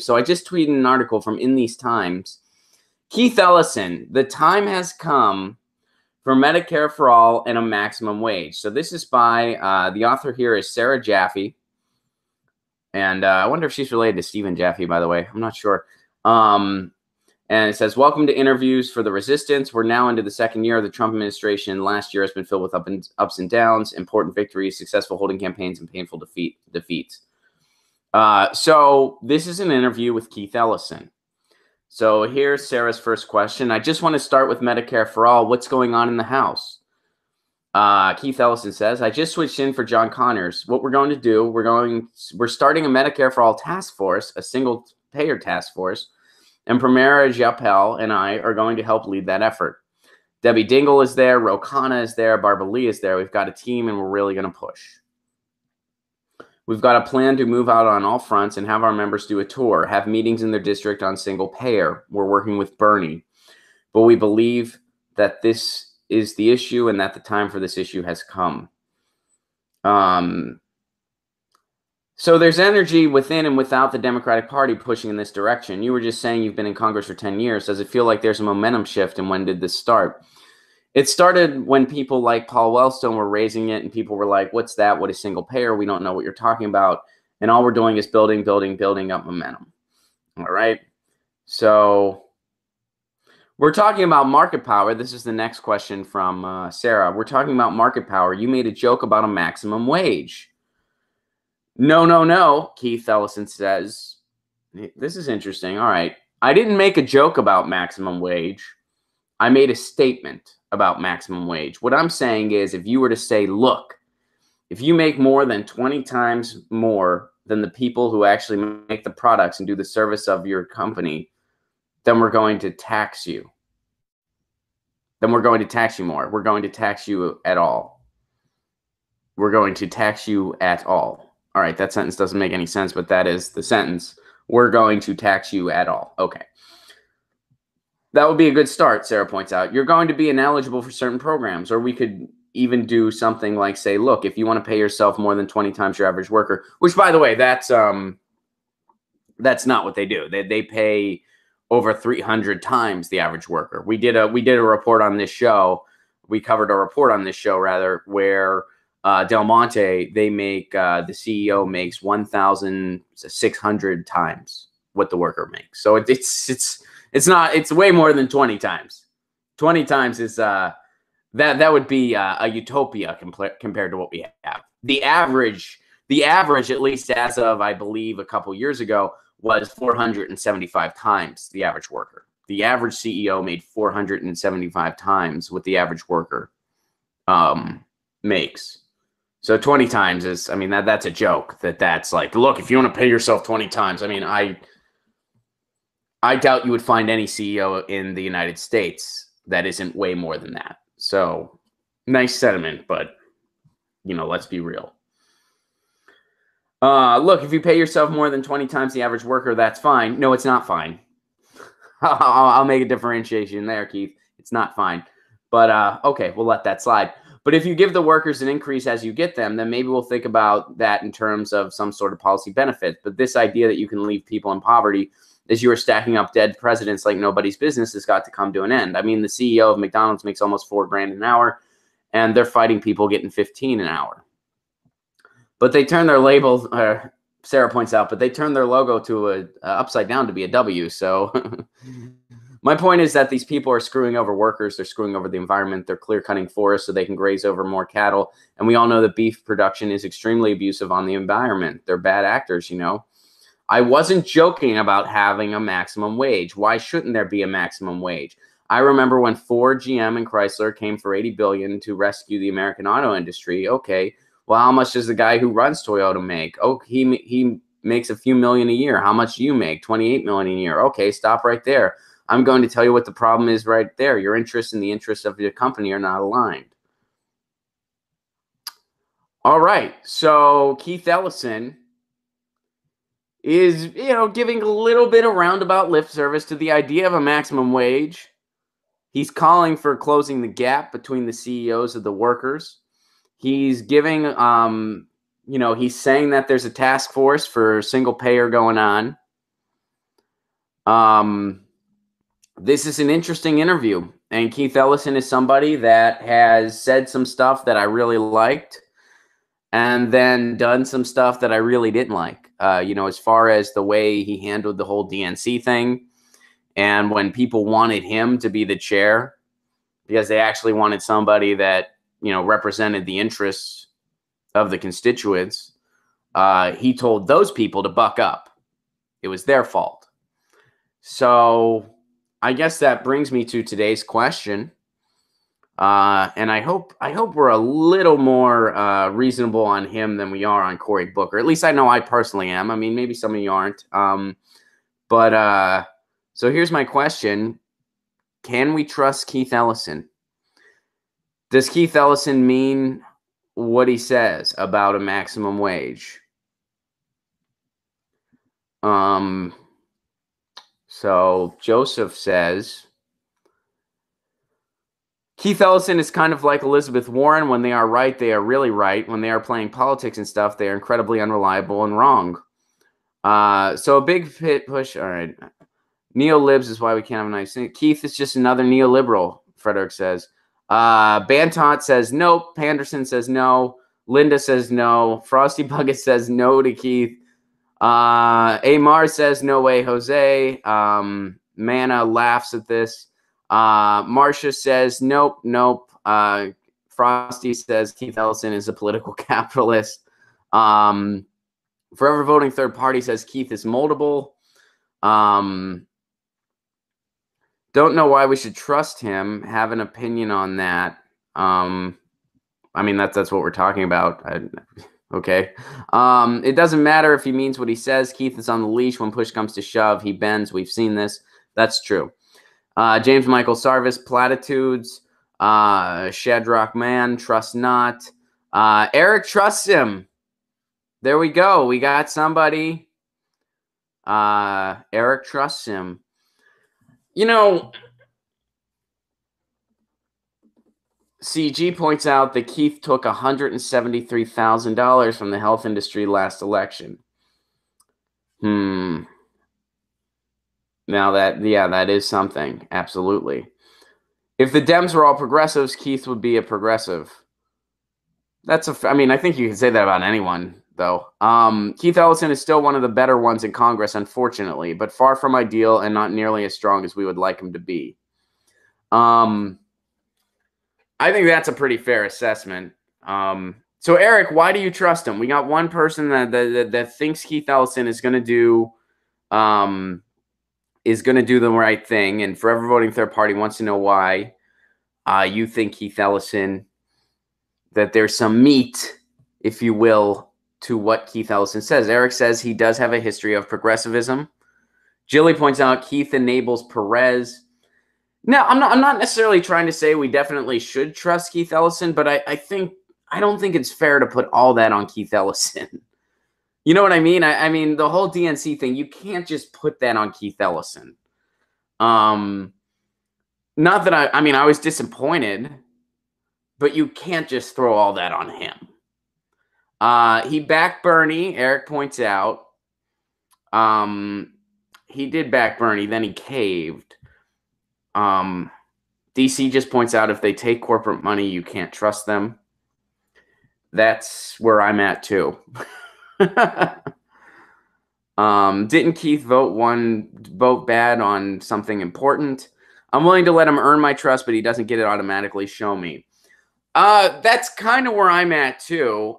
So I just tweeted an article from In These Times. Keith Ellison, the time has come for Medicare for all and a maximum wage. So this is by, the author here is Sarah Jaffe. And I wonder if she's related to Stephen Jaffe, by the way. I'm not sure. And it says, welcome to Interviews for the Resistance. We're now into the second year of the Trump administration. Last year has been filled with ups and downs, important victories, successful holding campaigns, and painful defeats. So this is an interview with Keith Ellison. So here's Sarah's first question. I just want to start with Medicare for all. What's going on in the House? Keith Ellison says, I just switched in for John Connors. What we're going to do, we're starting a Medicare for all task force, a single payer task force, and Primera Japel and I are going to help lead that effort. Debbie Dingell is there, Ro Khanna is there, Barbara Lee is there. We've got a team and we're really going to push. We've got a plan to move out on all fronts and have our members do a tour, have meetings in their district on single payer. We're working with Bernie. But we believe that this is the issue and that the time for this issue has come. So there's energy within and without the Democratic Party pushing in this direction. You were just saying you've been in Congress for 10 years. Does it feel like there's a momentum shift, and when did this start? It started when people like Paul Wellstone were raising it, and people were like, what's that? What is single payer? We don't know what you're talking about. And all we're doing is building up momentum. All right. So we're talking about market power. This is the next question from Sarah. We're talking about market power. You made a joke about a maximum wage. No, Keith Ellison says. This is interesting. All right. I didn't make a joke about maximum wage. I made a statement about maximum wage. What I'm saying is, if you were to say, look, if you make more than 20 times more than the people who actually make the products and do the service of your company, then we're going to tax you. Then we're going to tax you more. We're going to tax you at all. We're going to tax you at all. All right, that sentence doesn't make any sense, but that is the sentence. We're going to tax you at all. Okay. That would be a good start, Sarah points out. You're going to be ineligible for certain programs, or we could even do something like say, look, if you want to pay yourself more than 20 times your average worker, which, by the way, that's not what they do. They pay over 300 times the average worker. We did a report on this show. We covered a report on this show, rather, where Del Monte, they make the CEO makes 1,600 times what the worker makes. So it's way more than 20 times. 20 times is that would be a utopia compared to what we have. The average, at least as of, I believe, a couple years ago, was 475 times the average worker. The average CEO made 475 times what the average worker makes. So 20 times is, I mean, that's a joke. That's like, look, if you want to pay yourself 20 times, I mean, I doubt you would find any CEO in the United States that isn't way more than that. So nice sentiment, but, let's be real. Look, if you pay yourself more than 20 times the average worker, that's fine. No, it's not fine. I'll make a differentiation there, Keith. It's not fine. But, okay, we'll let that slide. But if you give the workers an increase as you get them, then maybe we'll think about that in terms of some sort of policy benefit. But this idea that you can leave people in poverty as you are stacking up dead presidents like nobody's business has got to come to an end. I mean, the CEO of McDonald's makes almost $4,000 an hour, and they're fighting people getting $15 an hour. But they turn their label, Sarah points out, but they turn their logo to a upside down to be a W. So my point is that these people are screwing over workers. They're screwing over the environment. They're clear-cutting forests so they can graze over more cattle. And we all know that beef production is extremely abusive on the environment. They're bad actors, I wasn't joking about having a maximum wage. Why shouldn't there be a maximum wage? I remember when Ford, GM, and Chrysler came for $80 billion to rescue the American auto industry. Okay, well, how much does the guy who runs Toyota make? Oh, he makes a few million a year. How much do you make? $28 million a year. Okay, stop right there. I'm going to tell you what the problem is right there. Your interests and the interests of your company are not aligned. All right, so Keith Ellison is, giving a little bit of roundabout lip service to the idea of a maximum wage. He's calling for closing the gap between the CEOs of the workers. He's giving, he's saying that there's a task force for single payer going on. This is an interesting interview, and Keith Ellison is somebody that has said some stuff that I really liked, and then done some stuff that I really didn't like. As far as the way he handled the whole DNC thing, and when people wanted him to be the chair because they actually wanted somebody that represented the interests of the constituents, he told those people to buck up. It was their fault. So I guess that brings me to today's question. And I hope we're a little more reasonable on him than we are on Cory Booker. At least I know I personally am. I mean, maybe some of you aren't. So here's my question. Can we trust Keith Ellison? Does Keith Ellison mean what he says about a maximum wage? So Joseph says, Keith Ellison is kind of like Elizabeth Warren. When they are right, they are really right. When they are playing politics and stuff, they are incredibly unreliable and wrong. So a big hit push. All right. Neo-libs is why we can't have a nice thing. Keith is just another neoliberal, Frederick says. Bantot says nope. Panderson says no. Linda says no. Frosty Bucket says no to Keith. Amar says no way, Jose. Mana laughs at this. Marcia says nope. Frosty says Keith Ellison is a political capitalist. Forever Voting Third Party says Keith is moldable. Don't know why we should trust him. Have an opinion on that. I mean, that's what we're talking about. Okay. It doesn't matter if he means what he says. Keith is on the leash. When push comes to shove, he bends. We've seen this. That's true. James Michael Sarvis, platitudes. Shadrach Man, trust not. Eric trusts him. There we go. We got somebody. Eric trusts him. CG points out that Keith took $173,000 from the health industry last election. Now that is something. Absolutely. If the Dems were all progressives, Keith would be a progressive. I think you can say that about anyone, though. Keith Ellison is still one of the better ones in Congress, unfortunately, but far from ideal and not nearly as strong as we would like him to be. I think that's a pretty fair assessment. So Eric, why do you trust him? We got one person that thinks Keith Ellison is going to do the right thing, and Forever Voting Third Party wants to know why you think Keith Ellison, that there's some meat, if you will, to what Keith Ellison says. Eric says he does have a history of progressivism. Jilly points out Keith enables Perez. Now, I'm not necessarily trying to say we definitely should trust Keith Ellison, but I don't think it's fair to put all that on Keith Ellison. You know what I mean? I mean, the whole DNC thing, you can't just put that on Keith Ellison. Not that I was disappointed, but you can't just throw all that on him. He backed Bernie, Eric points out. He did back Bernie, then he caved. DC just points out if they take corporate money, you can't trust them. That's where I'm at too. Didn't Keith vote bad on something important? I'm willing to let him earn my trust, but he doesn't get it automatically. Show me. That's kind of where I'm at too.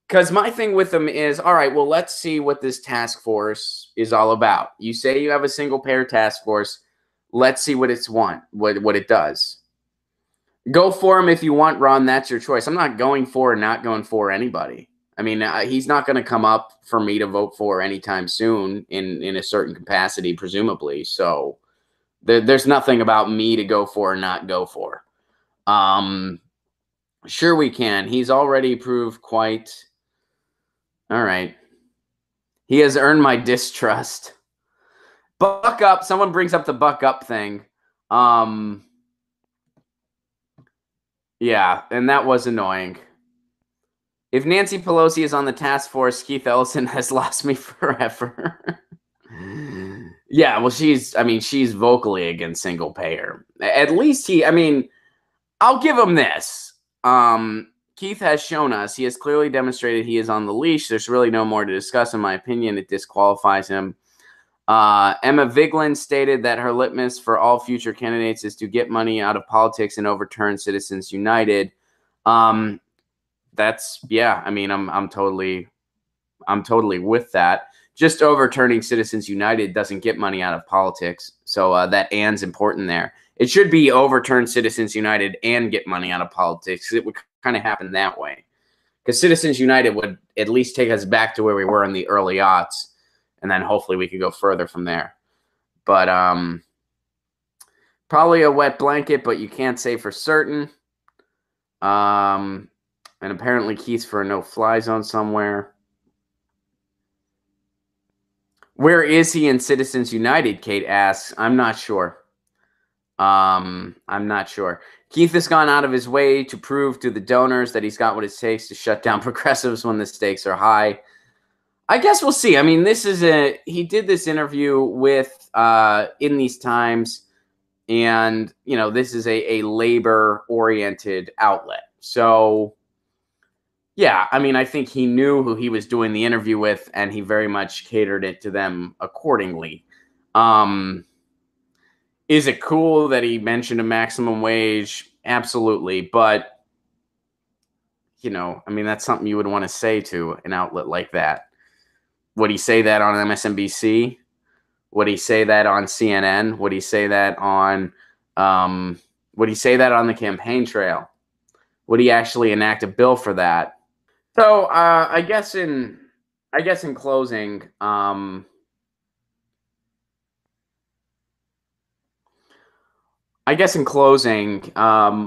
Because my thing with them is, all right, well, let's see what this task force is all about. You say you have a single payer task force. Let's see what what it does. Go for him if you want, Ron. That's your choice. I'm not going for or not going for anybody. I mean, he's not going to come up for me to vote for anytime soon in a certain capacity, presumably. So there's nothing about me to go for or not go for. Sure we can. He's already proved quite... All right. He has earned my distrust. Buck up. Someone brings up the buck up thing. Yeah, and that was annoying. If Nancy Pelosi is on the task force, Keith Ellison has lost me forever. Yeah, well, she's vocally against single payer. At least I'll give him this. Keith has shown us, he has clearly demonstrated he is on the leash. There's really no more to discuss, in my opinion. It disqualifies him. Emma Vigeland stated that her litmus for all future candidates is to get money out of politics and overturn Citizens United. I'm totally with that. Just overturning Citizens United doesn't get money out of politics. So that and's important there. It should be overturn Citizens United and get money out of politics. It would kind of happen that way. Because Citizens United would at least take us back to where we were in the early aughts. And then hopefully we could go further from there. But probably a wet blanket, but you can't say for certain. And apparently Keith's for a no-fly zone somewhere. Where is he in Citizens United? Kate asks. I'm not sure. I'm not sure. Keith has gone out of his way to prove to the donors that he's got what it takes to shut down progressives when the stakes are high. I guess we'll see. I mean, he did this interview with In These Times, and this is a labor-oriented outlet. So yeah, I mean, I think he knew who he was doing the interview with, and he very much catered it to them accordingly. Is it cool that he mentioned a maximum wage? Absolutely. But, I mean, that's something you would want to say to an outlet like that. Would he say that on MSNBC? Would he say that on CNN? Would he say that on the campaign trail? Would he actually enact a bill for that? So I guess in closing,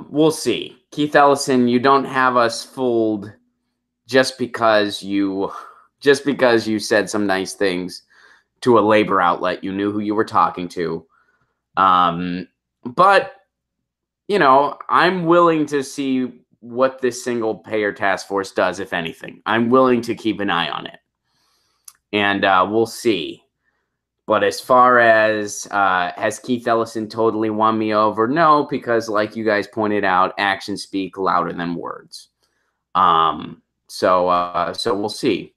we'll see. Keith Ellison, you don't have us fooled just because you said some nice things to a labor outlet. You knew who you were talking to. But I'm willing to see what this single payer task force does, if anything. I'm willing to keep an eye on it. And we'll see. But as far as has Keith Ellison totally won me over? No, because like you guys pointed out, actions speak louder than words. So we'll see.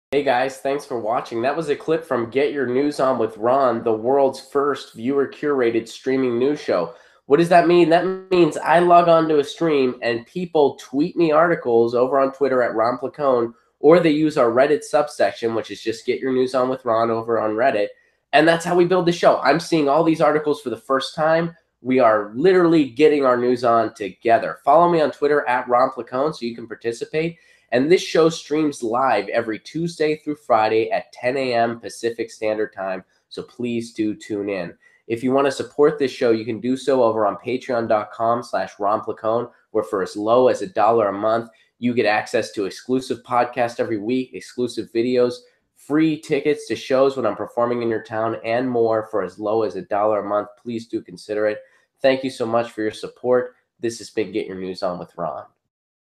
Hey guys, thanks for watching. That was a clip from Get Your News On with Ron, the world's first viewer-curated streaming news show. What does that mean? That means I log on to a stream and people tweet me articles over on Twitter at Ron Placone, or they use our Reddit subsection, which is just Get Your News On with Ron over on Reddit. And that's how we build the show. I'm seeing all these articles for the first time. We are literally getting our news on together. Follow me on Twitter at Ron Placone so you can participate. And this show streams live every Tuesday through Friday at 10 a.m. Pacific Standard Time. So please do tune in. If you want to support this show, you can do so over on patreon.com/Ron Placone, where for as low as $1 a month, you get access to exclusive podcasts every week, exclusive videos, free tickets to shows when I'm performing in your town, and more for as low as $1 a month. Please do consider it. Thank you so much for your support. This has been Get Your News On with Ron.